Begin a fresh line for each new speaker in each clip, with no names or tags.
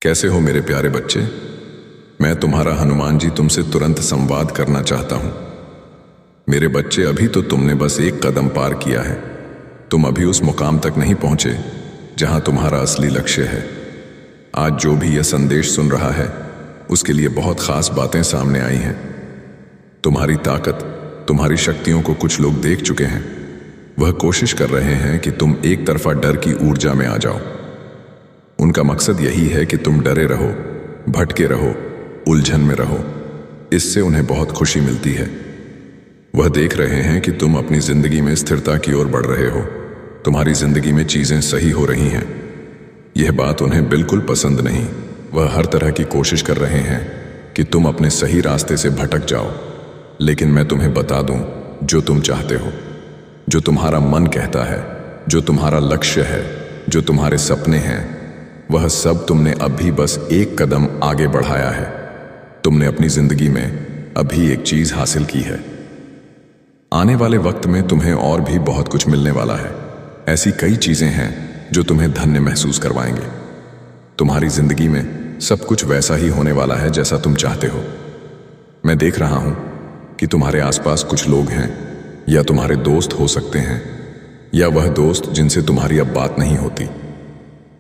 कैसे हो मेरे प्यारे बच्चे। मैं तुम्हारा हनुमान जी तुमसे तुरंत संवाद करना चाहता हूं। मेरे बच्चे, अभी तो तुमने बस एक कदम पार किया है। तुम अभी उस मुकाम तक नहीं पहुंचे जहां तुम्हारा असली लक्ष्य है। आज जो भी यह संदेश सुन रहा है उसके लिए बहुत खास बातें सामने आई हैं। तुम्हारी ताकत, तुम्हारी शक्तियों को कुछ लोग देख चुके हैं। वह कोशिश कर रहे हैं कि तुम एक तरफा डर की ऊर्जा में आ जाओ। उनका मकसद यही है कि तुम डरे रहो, भटके रहो, उलझन में रहो। इससे उन्हें बहुत खुशी मिलती है। वह देख रहे हैं कि तुम अपनी जिंदगी में स्थिरता की ओर बढ़ रहे हो। तुम्हारी जिंदगी में चीजें सही हो रही हैं। यह बात उन्हें बिल्कुल पसंद नहीं। वह हर तरह की कोशिश कर रहे हैं कि तुम अपने सही रास्ते से भटक जाओ। लेकिन मैं तुम्हें बता दूं, जो तुम चाहते हो, जो तुम्हारा मन कहता है, जो तुम्हारा लक्ष्य है, जो तुम्हारे सपने हैं, वह सब तुमने अभी बस एक कदम आगे बढ़ाया है। तुमने अपनी जिंदगी में अभी एक चीज हासिल की है। आने वाले वक्त में तुम्हें और भी बहुत कुछ मिलने वाला है। ऐसी कई चीजें हैं जो तुम्हें धन्य महसूस करवाएंगे। तुम्हारी जिंदगी में सब कुछ वैसा ही होने वाला है जैसा तुम चाहते हो। मैं देख रहा हूं कि तुम्हारे आसपास कुछ लोग हैं, या तुम्हारे दोस्त हो सकते हैं, या वह दोस्त जिनसे तुम्हारी अब बात नहीं होती।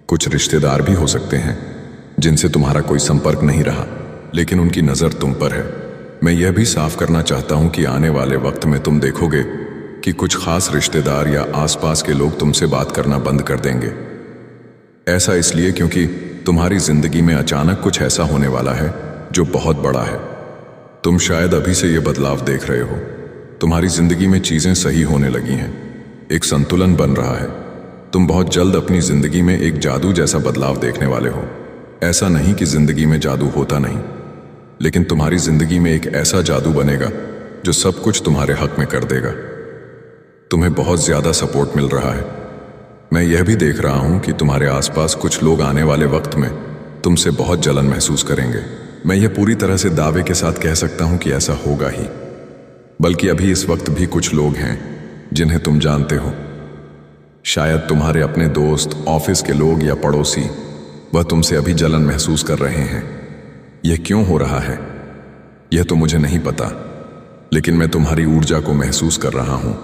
कुछ रिश्तेदार भी हो सकते हैं जिनसे तुम्हारा कोई संपर्क नहीं रहा, लेकिन उनकी नजर तुम पर है। मैं यह भी साफ करना चाहता हूं कि आने वाले वक्त में तुम देखोगे कि कुछ खास रिश्तेदार या आसपास के लोग तुमसे बात करना बंद कर देंगे। ऐसा इसलिए क्योंकि तुम्हारी जिंदगी में अचानक कुछ ऐसा होने वाला है जो बहुत बड़ा है। तुम शायद अभी से यह बदलाव देख रहे हो। तुम्हारी जिंदगी में चीजें सही होने लगी हैं। एक संतुलन बन रहा है। तुम बहुत जल्द अपनी जिंदगी में एक जादू जैसा बदलाव देखने वाले हो। ऐसा नहीं कि जिंदगी में जादू होता नहीं, लेकिन तुम्हारी जिंदगी में एक ऐसा जादू बनेगा जो सब कुछ तुम्हारे हक में कर देगा। तुम्हें बहुत ज्यादा सपोर्ट मिल रहा है। मैं यह भी देख रहा हूं कि तुम्हारे आसपास कुछ लोग आने वाले वक्त में तुमसे बहुत जलन महसूस करेंगे। मैं यह पूरी तरह से दावे के साथ कह सकता हूं कि ऐसा होगा ही। बल्कि अभी इस वक्त भी कुछ लोग हैं जिन्हें तुम जानते हो। शायद तुम्हारे अपने दोस्त, ऑफिस के लोग या पड़ोसी, वह तुमसे अभी जलन महसूस कर रहे हैं। यह क्यों हो रहा है यह तो मुझे नहीं पता, लेकिन मैं तुम्हारी ऊर्जा को महसूस कर रहा हूं।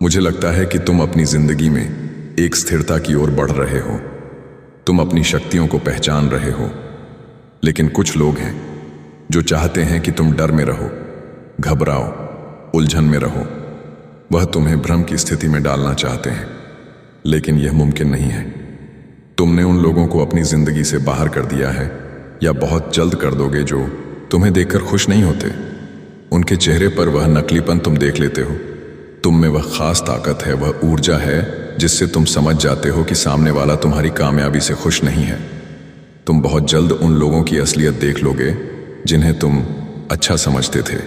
मुझे लगता है कि तुम अपनी जिंदगी में एक स्थिरता की ओर बढ़ रहे हो। तुम अपनी शक्तियों को पहचान रहे हो। लेकिन कुछ लोग हैं जो चाहते हैं कि तुम डर में रहो, घबराओ, उलझन में रहो। वह तुम्हें भ्रम की स्थिति में डालना चाहते हैं, लेकिन यह मुमकिन नहीं है। तुमने उन लोगों को अपनी जिंदगी से बाहर कर दिया है, या बहुत जल्द कर दोगे, जो तुम्हें देखकर खुश नहीं होते। उनके चेहरे पर वह नकलीपन तुम देख लेते हो। तुम में वह खास ताकत है, वह ऊर्जा है जिससे तुम समझ जाते हो कि सामने वाला तुम्हारी कामयाबी से खुश नहीं है। तुम बहुत जल्द उन लोगों की असलियत देख लोगे जिन्हें तुम अच्छा समझते थे।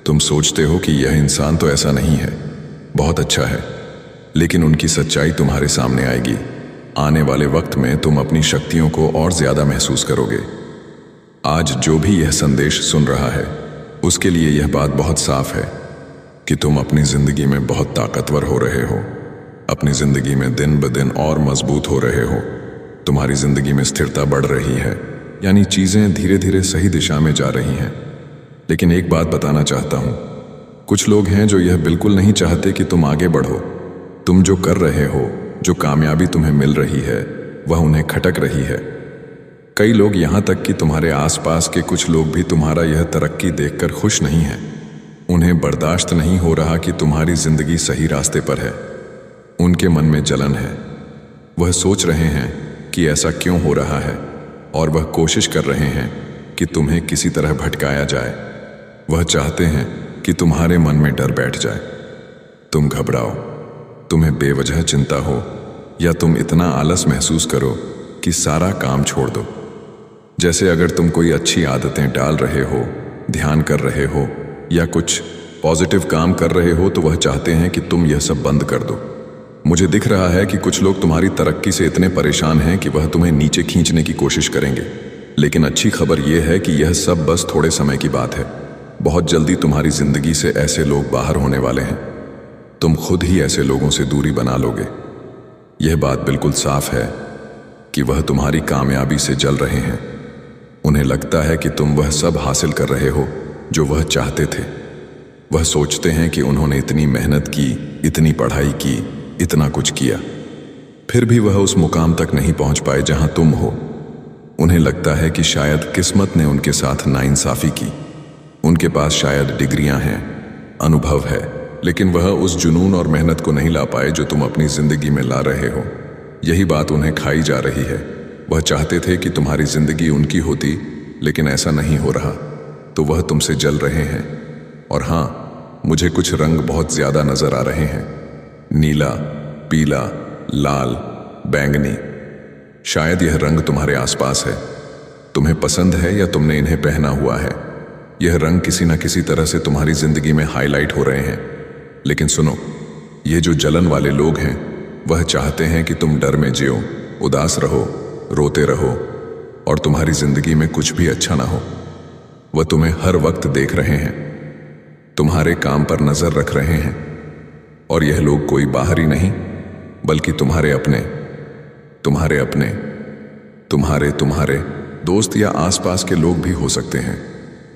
तुम सोचते हो कि यह इंसान तो ऐसा नहीं है, बहुत अच्छा है, लेकिन उनकी सच्चाई तुम्हारे सामने आएगी। आने वाले वक्त में तुम अपनी शक्तियों को और ज्यादा महसूस करोगे। आज जो भी यह संदेश सुन रहा है उसके लिए यह बात बहुत साफ है कि तुम अपनी जिंदगी में बहुत ताकतवर हो रहे हो। अपनी जिंदगी में दिन ब दिन और मजबूत हो रहे हो। तुम्हारी जिंदगी में स्थिरता बढ़ रही है, यानी चीजें धीरे धीरे सही दिशा में जा रही हैं। लेकिन एक बात बताना चाहता हूं, कुछ लोग हैं जो यह बिल्कुल नहीं चाहते कि तुम आगे बढ़ो। तुम जो कर रहे हो, जो कामयाबी तुम्हें मिल रही है, वह उन्हें खटक रही है। कई लोग, यहां तक कि तुम्हारे आसपास के कुछ लोग भी तुम्हारा यह तरक्की देखकर खुश नहीं हैं। उन्हें बर्दाश्त नहीं हो रहा कि तुम्हारी जिंदगी सही रास्ते पर है। उनके मन में जलन है। वह सोच रहे हैं कि ऐसा क्यों हो रहा है, और वह कोशिश कर रहे हैं कि तुम्हें किसी तरह भटकाया जाए। वह चाहते हैं कि तुम्हारे मन में डर बैठ जाए, तुम घबराओ, तुम्हें बेवजह चिंता हो, या तुम इतना आलस महसूस करो कि सारा काम छोड़ दो। जैसे अगर तुम कोई अच्छी आदतें डाल रहे हो, ध्यान कर रहे हो, या कुछ पॉजिटिव काम कर रहे हो, तो वह चाहते हैं कि तुम यह सब बंद कर दो। मुझे दिख रहा है कि कुछ लोग तुम्हारी तरक्की से इतने परेशान हैं कि वह तुम्हें नीचे खींचने की कोशिश करेंगे। लेकिन अच्छी खबर यह है कि यह सब बस थोड़े समय की बात है। बहुत जल्दी तुम्हारी जिंदगी से ऐसे लोग बाहर होने वाले हैं। तुम खुद ही ऐसे लोगों से दूरी बना लोगे। यह बात बिल्कुल साफ है कि वह तुम्हारी कामयाबी से जल रहे हैं। उन्हें लगता है कि तुम वह सब हासिल कर रहे हो जो वह चाहते थे। वह सोचते हैं कि उन्होंने इतनी मेहनत की, इतनी पढ़ाई की, इतना कुछ किया, फिर भी वह उस मुकाम तक नहीं पहुंच पाए जहां तुम हो। उन्हें लगता है कि शायद किस्मत ने उनके साथ नाइंसाफी की। उनके पास शायद डिग्रियां हैं, अनुभव है, लेकिन वह उस जुनून और मेहनत को नहीं ला पाए जो तुम अपनी जिंदगी में ला रहे हो। यही बात उन्हें खाई जा रही है। वह चाहते थे कि तुम्हारी जिंदगी उनकी होती, लेकिन ऐसा नहीं हो रहा, तो वह तुमसे जल रहे हैं। और हाँ, मुझे कुछ रंग बहुत ज्यादा नजर आ रहे हैं। नीला, पीला, लाल, बैंगनी। शायद यह रंग तुम्हारे आसपास है, तुम्हें पसंद है या तुमने इन्हें पहना हुआ है। यह रंग किसी न किसी तरह से तुम्हारी जिंदगी में हाईलाइट हो रहे हैं। लेकिन सुनो, ये जो जलन वाले लोग हैं, वह चाहते हैं कि तुम डर में जियो, उदास रहो, रोते रहो और तुम्हारी जिंदगी में कुछ भी अच्छा ना हो। वह तुम्हें हर वक्त देख रहे हैं, तुम्हारे काम पर नजर रख रहे हैं। और यह लोग कोई बाहरी नहीं, बल्कि तुम्हारे अपने, तुम्हारे दोस्त या आसपास के लोग भी हो सकते हैं।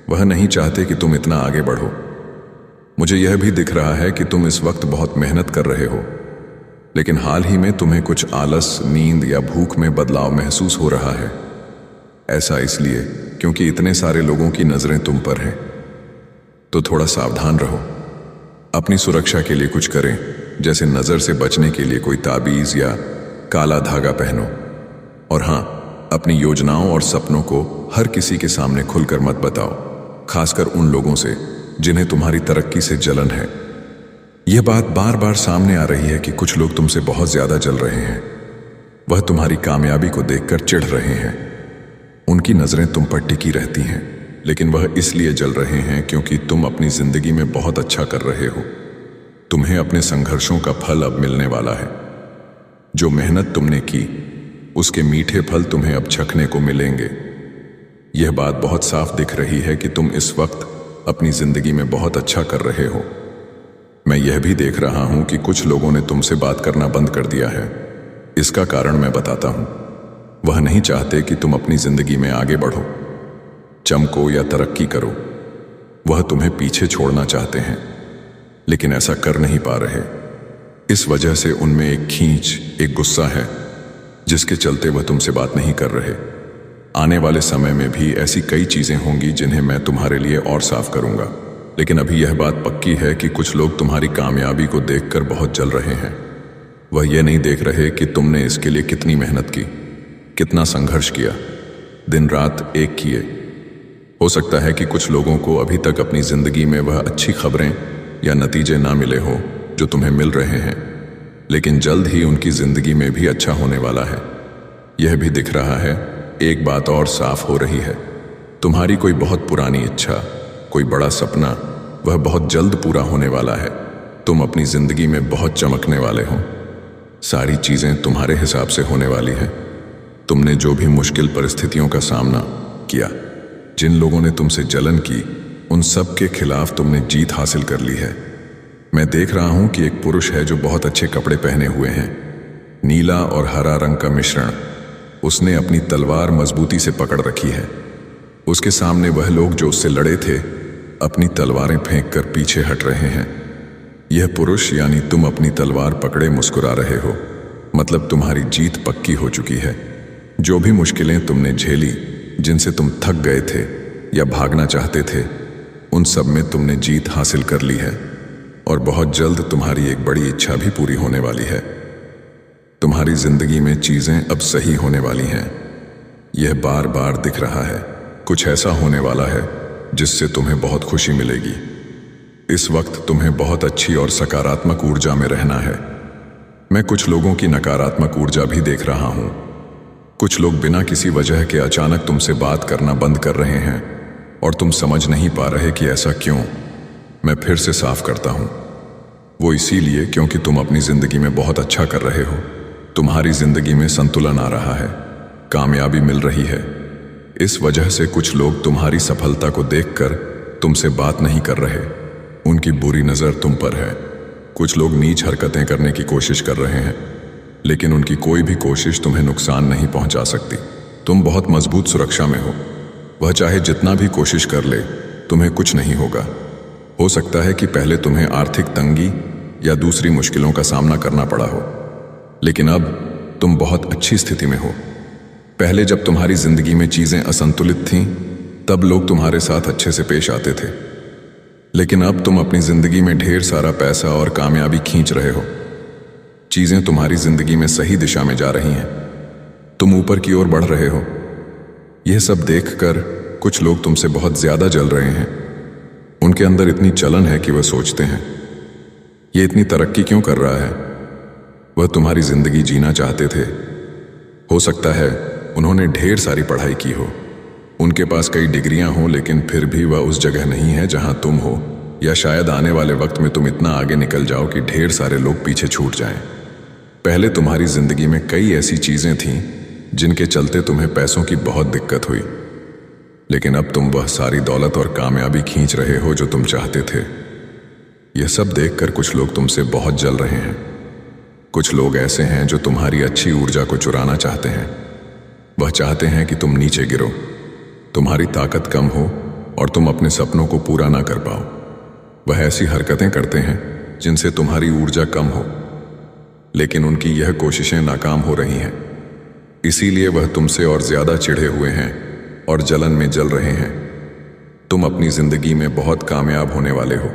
वह नहीं चाहते कि तुम इतना आगे बढ़ो। मुझे यह भी दिख रहा है कि तुम इस वक्त बहुत मेहनत कर रहे हो, लेकिन हाल ही में तुम्हें कुछ आलस, नींद या भूख में बदलाव महसूस हो रहा है। ऐसा इसलिए क्योंकि इतने सारे लोगों की नजरें तुम पर हैं। तो थोड़ा सावधान रहो। अपनी सुरक्षा के लिए कुछ करें, जैसे नजर से बचने के लिए कोई ताबीज या काला धागा पहनो। और हाँ, अपनी योजनाओं और सपनों को हर किसी के सामने खुलकर मत बताओ, खासकर उन लोगों से जिन्हें तुम्हारी तरक्की से जलन है। यह बात बार बार सामने आ रही है कि कुछ लोग तुमसे बहुत ज्यादा जल रहे हैं। वह तुम्हारी कामयाबी को देखकर चिढ़ रहे हैं। उनकी नजरें तुम पर टिकी रहती हैं, लेकिन वह इसलिए जल रहे हैं क्योंकि तुम अपनी जिंदगी में बहुत अच्छा कर रहे हो। तुम्हें अपने संघर्षों का फल अब मिलने वाला है। जो मेहनत तुमने की, उसके मीठे फल तुम्हें अब चखने को मिलेंगे। यह बात बहुत साफ दिख रही है कि तुम इस वक्त अपनी जिंदगी में बहुत अच्छा कर रहे हो। मैं यह भी देख रहा हूं कि कुछ लोगों ने तुमसे बात करना बंद कर दिया है। इसका कारण मैं बताता हूं। वह नहीं चाहते कि तुम अपनी जिंदगी में आगे बढ़ो, चमको या तरक्की करो। वह तुम्हें पीछे छोड़ना चाहते हैं, लेकिन ऐसा कर नहीं पा रहे। इस वजह से उनमें एक खींच, एक गुस्सा है, जिसके चलते वह तुमसे बात नहीं कर रहे। आने वाले समय में भी ऐसी कई चीजें होंगी जिन्हें मैं तुम्हारे लिए और साफ करूंगा। लेकिन अभी यह बात पक्की है कि कुछ लोग तुम्हारी कामयाबी को देखकर बहुत जल रहे हैं। वह यह नहीं देख रहे कि तुमने इसके लिए कितनी मेहनत की, कितना संघर्ष किया, दिन रात एक किए। हो सकता है कि कुछ लोगों को अभी तक अपनी जिंदगी में वह अच्छी खबरें या नतीजे ना मिले हो जो तुम्हें मिल रहे हैं, लेकिन जल्द ही उनकी जिंदगी में भी अच्छा होने वाला है। यह भी दिख रहा है। एक बात और साफ हो रही है, तुम्हारी कोई बहुत पुरानी इच्छा, कोई बड़ा सपना, वह बहुत जल्द पूरा होने वाला है। तुम अपनी जिंदगी में बहुत चमकने वाले हो। सारी चीजें तुम्हारे हिसाब से होने वाली है। तुमने जो भी मुश्किल परिस्थितियों का सामना किया, जिन लोगों ने तुमसे जलन की, उन सब के खिलाफ तुमने जीत हासिल कर ली है। मैं देख रहा हूं कि एक पुरुष है जो बहुत अच्छे कपड़े पहने हुए हैं, नीला और हरा रंग का मिश्रण। उसने अपनी तलवार मजबूती से पकड़ रखी है। उसके सामने वह लोग जो उससे लड़े थे, अपनी तलवारें फेंककर पीछे हट रहे हैं। यह पुरुष यानी तुम अपनी तलवार पकड़े मुस्कुरा रहे हो, मतलब तुम्हारी जीत पक्की हो चुकी है। जो भी मुश्किलें तुमने झेली, जिनसे तुम थक गए थे या भागना चाहते थे, उन सब में तुमने जीत हासिल कर ली है। और बहुत जल्द तुम्हारी एक बड़ी इच्छा भी पूरी होने वाली है। तुम्हारी जिंदगी में चीजें अब सही होने वाली हैं। यह बार बार दिख रहा है। कुछ ऐसा होने वाला है जिससे तुम्हें बहुत खुशी मिलेगी। इस वक्त तुम्हें बहुत अच्छी और सकारात्मक ऊर्जा में रहना है। मैं कुछ लोगों की नकारात्मक ऊर्जा भी देख रहा हूं। कुछ लोग बिना किसी वजह के अचानक तुमसे बात करना बंद कर रहे हैं और तुम समझ नहीं पा रहे कि ऐसा क्यों। मैं फिर से साफ करता हूं, वो इसीलिए क्योंकि तुम अपनी जिंदगी में बहुत अच्छा कर रहे हो। तुम्हारी जिंदगी में संतुलन आ रहा है, कामयाबी मिल रही है। इस वजह से कुछ लोग तुम्हारी सफलता को देखकर तुमसे बात नहीं कर रहे। उनकी बुरी नजर तुम पर है। कुछ लोग नीच हरकतें करने की कोशिश कर रहे हैं। लेकिन उनकी कोई भी कोशिश तुम्हें नुकसान नहीं पहुंचा सकती। तुम बहुत मजबूत सुरक्षा में हो। वह चाहे जितना भी कोशिश कर ले, तुम्हें कुछ नहीं होगा। हो सकता है कि पहले तुम्हें आर्थिक तंगी या दूसरी मुश्किलों का सामना करना पड़ा हो, लेकिन अब तुम बहुत अच्छी स्थिति में हो। पहले जब तुम्हारी जिंदगी में चीजें असंतुलित थीं, तब लोग तुम्हारे साथ अच्छे से पेश आते थे, लेकिन अब तुम अपनी जिंदगी में ढेर सारा पैसा और कामयाबी खींच रहे हो। चीजें तुम्हारी जिंदगी में सही दिशा में जा रही हैं। तुम ऊपर की ओर बढ़ रहे हो। यह सब देखकर कुछ लोग तुमसे बहुत ज्यादा जल रहे हैं। उनके अंदर इतनी जलन है कि वह सोचते हैं, ये इतनी तरक्की क्यों कर रहा है? वह तुम्हारी जिंदगी जीना चाहते थे। हो सकता है उन्होंने ढेर सारी पढ़ाई की हो, उनके पास कई डिग्रियां हो, लेकिन फिर भी वह उस जगह नहीं है जहां तुम हो। या शायद आने वाले वक्त में तुम इतना आगे निकल जाओ कि ढेर सारे लोग पीछे छूट जाएं। पहले तुम्हारी जिंदगी में कई ऐसी चीजें थीं जिनके चलते तुम्हें पैसों की बहुत दिक्कत हुई, लेकिन अब तुम वह सारी दौलत और कामयाबी खींच रहे हो जो तुम चाहते थे। यह सब देखकर कुछ लोग तुमसे बहुत जल रहे हैं। कुछ लोग ऐसे हैं जो तुम्हारी अच्छी ऊर्जा को चुराना चाहते हैं। वह चाहते हैं कि तुम नीचे गिरो, तुम्हारी ताकत कम हो और तुम अपने सपनों को पूरा ना कर पाओ। वह ऐसी हरकतें करते हैं जिनसे तुम्हारी ऊर्जा कम हो, लेकिन उनकी यह कोशिशें नाकाम हो रही हैं। इसीलिए वह तुमसे और ज्यादा चिढ़े हुए हैं और जलन में जल रहे हैं। तुम अपनी जिंदगी में बहुत कामयाब होने वाले हो।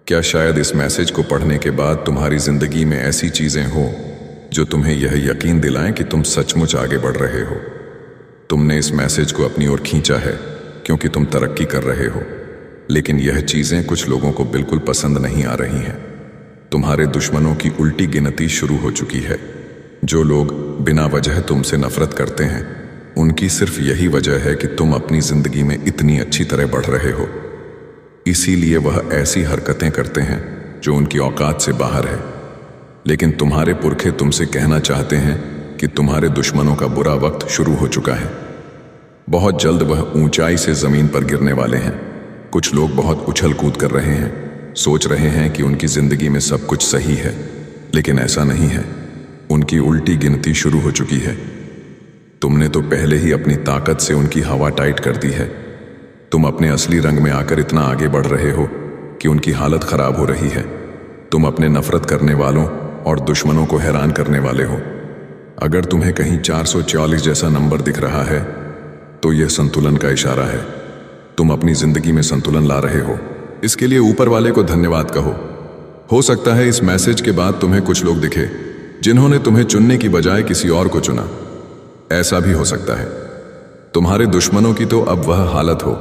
क्या शायद इस मैसेज को पढ़ने के बाद तुम्हारी जिंदगी में ऐसी चीजें हो जो तुम्हें यह यकीन दिलाएं कि तुम सचमुच आगे बढ़ रहे हो। तुमने इस मैसेज को अपनी ओर खींचा है क्योंकि तुम तरक्की कर रहे हो, लेकिन यह चीजें कुछ लोगों को बिल्कुल पसंद नहीं आ रही हैं। तुम्हारे दुश्मनों की उल्टी गिनती शुरू हो चुकी है। जो लोग बिना वजह तुमसे नफरत करते हैं, उनकी सिर्फ यही वजह है कि तुम अपनी जिंदगी में इतनी अच्छी तरह बढ़ रहे हो। इसीलिए वह ऐसी हरकतें करते हैं जो उनकी औकात से बाहर है। लेकिन तुम्हारे पुरखे तुमसे कहना चाहते हैं कि तुम्हारे दुश्मनों का बुरा वक्त शुरू हो चुका है। बहुत जल्द वह ऊंचाई से जमीन पर गिरने वाले हैं। कुछ लोग बहुत उछल कूद कर रहे हैं, सोच रहे हैं कि उनकी जिंदगी में सब कुछ सही है, लेकिन ऐसा नहीं है। उनकी उल्टी गिनती शुरू हो चुकी है। तुमने तो पहले ही अपनी ताकत से उनकी हवा टाइट कर दी है। तुम अपने असली रंग में आकर इतना आगे बढ़ रहे हो कि उनकी हालत खराब हो रही है। तुम अपने नफरत करने वालों और दुश्मनों को हैरान करने वाले हो। अगर तुम्हें कहीं 444 जैसा नंबर दिख रहा है तो यह संतुलन का इशारा है। तुम अपनी जिंदगी में संतुलन ला रहे हो। इसके लिए ऊपर वाले को धन्यवाद कहो। हो सकता है इस मैसेज के बाद तुम्हें कुछ लोग दिखे जिन्होंने तुम्हें चुनने की बजाय किसी और को चुना। ऐसा भी हो सकता है। तुम्हारे दुश्मनों की तो अब वह हालत हो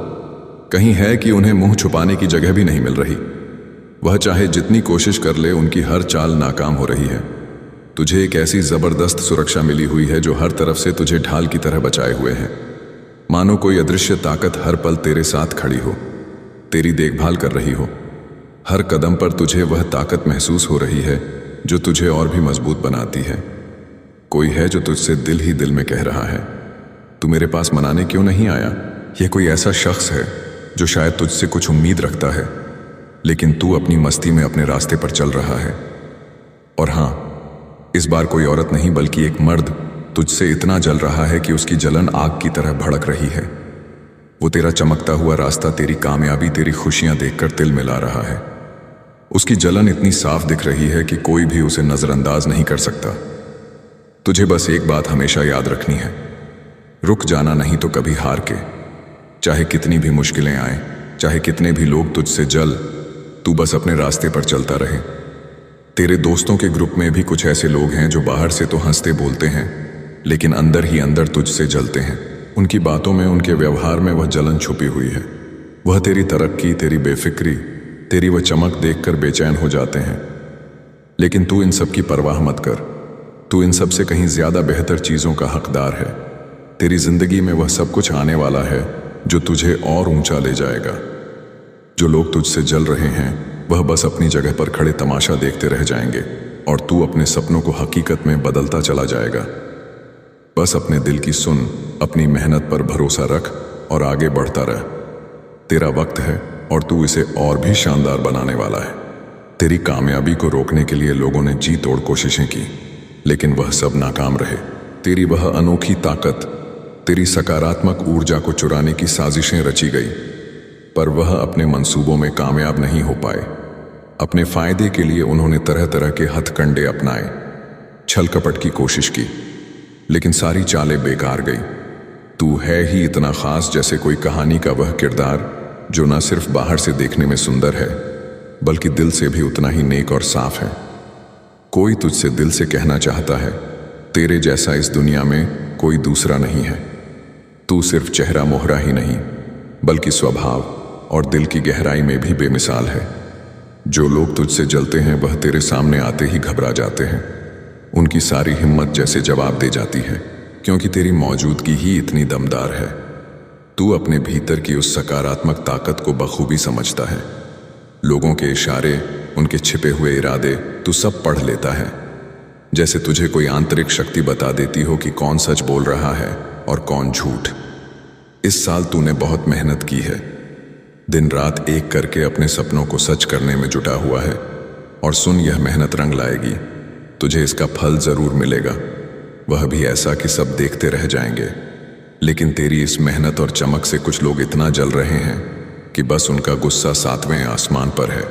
कहीं है कि उन्हें मुंह छुपाने की जगह भी नहीं मिल रही। वह चाहे जितनी कोशिश कर ले, उनकी हर चाल नाकाम हो रही है। तुझे एक ऐसी जबरदस्त सुरक्षा मिली हुई है जो हर तरफ से तुझे ढाल की तरह बचाए हुए है। मानो कोई अदृश्य ताकत हर पल तेरे साथ खड़ी हो, तेरी देखभाल कर रही हो। हर कदम पर तुझे वह ताकत महसूस हो रही है जो तुझे और भी मजबूत बनाती है। कोई है जो तुझसे दिल ही दिल में कह रहा है, तू मेरे पास मनाने क्यों नहीं आया? यह कोई ऐसा शख्स है जो शायद तुझसे कुछ उम्मीद रखता है, लेकिन तू अपनी मस्ती में अपने रास्ते पर चल रहा है। और हां, इस बार कोई औरत नहीं बल्कि एक मर्द तुझसे इतना जल रहा है कि उसकी जलन आग की तरह भड़क रही है। वो तेरा चमकता हुआ रास्ता, तेरी कामयाबी, तेरी खुशियां देखकर तिल मिला रहा है। उसकी जलन इतनी साफ दिख रही है कि कोई भी उसे नजरअंदाज नहीं कर सकता। तुझे बस एक बात हमेशा याद रखनी है, रुक जाना नहीं तो कभी हार के। चाहे कितनी भी मुश्किलें आए, चाहे कितने भी लोग तुझसे जल, तू बस अपने रास्ते पर चलता रहे। तेरे दोस्तों के ग्रुप में भी कुछ ऐसे लोग हैं जो बाहर से तो हंसते बोलते हैं, लेकिन अंदर ही अंदर तुझसे जलते हैं। उनकी बातों में, उनके व्यवहार में वह जलन छुपी हुई है। वह तेरी तरक्की, तेरी बेफिक्री, तेरी वह चमक देखकर बेचैन हो जाते हैं। लेकिन तू इन सब की परवाह मत कर। तू इन सब से कहीं ज्यादा बेहतर चीजों का हकदार है। तेरी जिंदगी में वह सब कुछ आने वाला है जो तुझे और ऊंचा ले जाएगा। जो लोग तुझसे जल रहे हैं वह बस अपनी जगह पर खड़े तमाशा देखते रह जाएंगे और तू अपने सपनों को हकीकत में बदलता चला जाएगा। बस अपने दिल की सुन, अपनी मेहनत पर भरोसा रख और आगे बढ़ता रह। तेरा वक्त है और तू इसे और भी शानदार बनाने वाला है। तेरी कामयाबी को रोकने के लिए लोगों ने जी तोड़ कोशिशें की, लेकिन वह सब नाकाम रहे। तेरी वह अनोखी ताकत, तेरी सकारात्मक ऊर्जा को चुराने की साजिशें रची गई, पर वह अपने मंसूबों में कामयाब नहीं हो पाए। अपने फायदे के लिए उन्होंने तरह तरह के हथकंडे अपनाए, छल कपट की कोशिश की, लेकिन सारी चालें बेकार गई। तू है ही इतना खास, जैसे कोई कहानी का वह किरदार जो न सिर्फ बाहर से देखने में सुंदर है, बल्कि दिल से भी उतना ही नेक और साफ है। कोई तुझसे दिल से कहना चाहता है, तेरे जैसा इस दुनिया में कोई दूसरा नहीं है। तू सिर्फ चेहरा मोहरा ही नहीं, बल्कि स्वभाव और दिल की गहराई में भी बेमिसाल है। जो लोग तुझसे जलते हैं वह तेरे सामने आते ही घबरा जाते हैं। उनकी सारी हिम्मत जैसे जवाब दे जाती है, क्योंकि तेरी मौजूदगी ही इतनी दमदार है। तू अपने भीतर की उस सकारात्मक ताकत को बखूबी समझता है। लोगों के इशारे, उनके छिपे हुए इरादे तू सब पढ़ लेता है, जैसे तुझे कोई आंतरिक शक्ति बता देती हो कि कौन सच बोल रहा है और कौन झूठ। इस साल तूने बहुत मेहनत की है, दिन रात एक करके अपने सपनों को सच करने में जुटा हुआ है। और सुन, यह मेहनत रंग लाएगी, तुझे इसका फल जरूर मिलेगा, वह भी ऐसा कि सब देखते रह जाएंगे। लेकिन तेरी इस मेहनत और चमक से कुछ लोग इतना जल रहे हैं कि बस उनका गुस्सा 7वें आसमान पर है।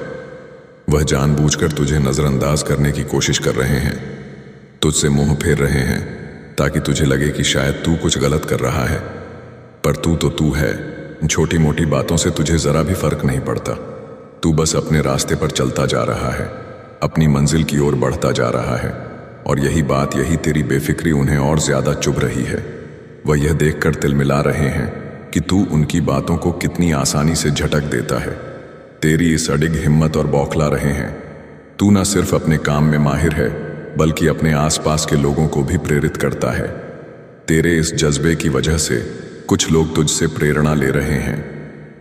वह जानबूझकर तुझे नजरअंदाज करने की कोशिश कर रहे हैं, तुझसे मुंह फेर रहे हैं, ताकि तुझे लगे कि शायद तू कुछ गलत कर रहा है। पर तू तो तू है, छोटी मोटी बातों से तुझे जरा भी फर्क नहीं पड़ता। तू बस अपने रास्ते पर चलता जा रहा है, अपनी मंजिल की ओर बढ़ता जा रहा है। और यही बात, यही तेरी बेफिक्री उन्हें और ज्यादा चुभ रही है। वह यह देखकर तिलमिला रहे हैं कि तू उनकी बातों को कितनी आसानी से झटक देता है। तेरी इस अडिग हिम्मत और बौखला रहे हैं। तू न सिर्फ अपने काम में माहिर है, बल्कि अपने आसपास के लोगों को भी प्रेरित करता है। तेरे इस जज्बे की वजह से कुछ लोग तुझसे प्रेरणा ले रहे हैं।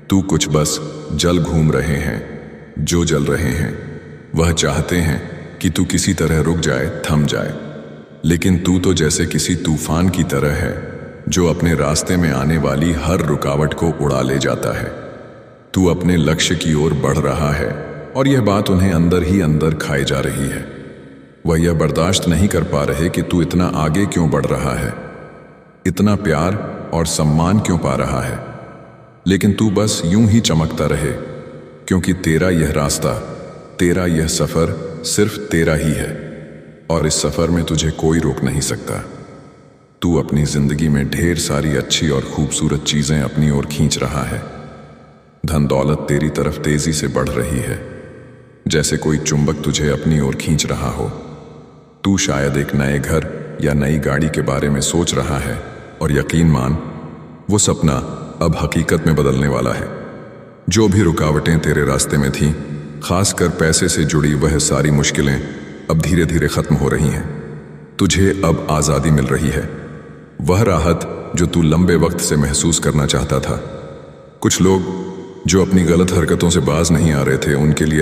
तू कुछ बस जल घूम रहे हैं। जो जल रहे हैं वह चाहते हैं कि तू किसी तरह रुक जाए, थम जाए। लेकिन तू तो जैसे किसी तूफान की तरह है, जो अपने रास्ते में आने वाली हर रुकावट को उड़ा ले जाता है। तू अपने लक्ष्य की ओर बढ़ रहा है, और यह बात उन्हें अंदर ही अंदर खाई जा रही है। वह यह बर्दाश्त नहीं कर पा रहे कि तू इतना आगे क्यों बढ़ रहा है, इतना प्यार और सम्मान क्यों पा रहा है। लेकिन तू बस यूं ही चमकता रहे, क्योंकि तेरा यह रास्ता, तेरा यह सफर सिर्फ तेरा ही है, और इस सफर में तुझे कोई रोक नहीं सकता। तू अपनी जिंदगी में ढेर सारी अच्छी और खूबसूरत चीजें अपनी ओर खींच रहा है। धन दौलत तेरी तरफ तेजी से बढ़ रही है, जैसे कोई चुंबक तुझे अपनी ओर खींच रहा हो। तू शायद एक नए घर या नई गाड़ी के बारे में सोच रहा है, और यकीन मान, वो सपना अब हकीकत में बदलने वाला है। जो भी रुकावटें तेरे रास्ते में थीं, खासकर पैसे से जुड़ी वह सारी मुश्किलें अब धीरे धीरे खत्म हो रही हैं। तुझे अब आज़ादी मिल रही है, वह राहत जो तू लंबे वक्त से महसूस करना चाहता था। कुछ लोग जो अपनी गलत हरकतों से बाज नहीं आ रहे थे, उनके लिए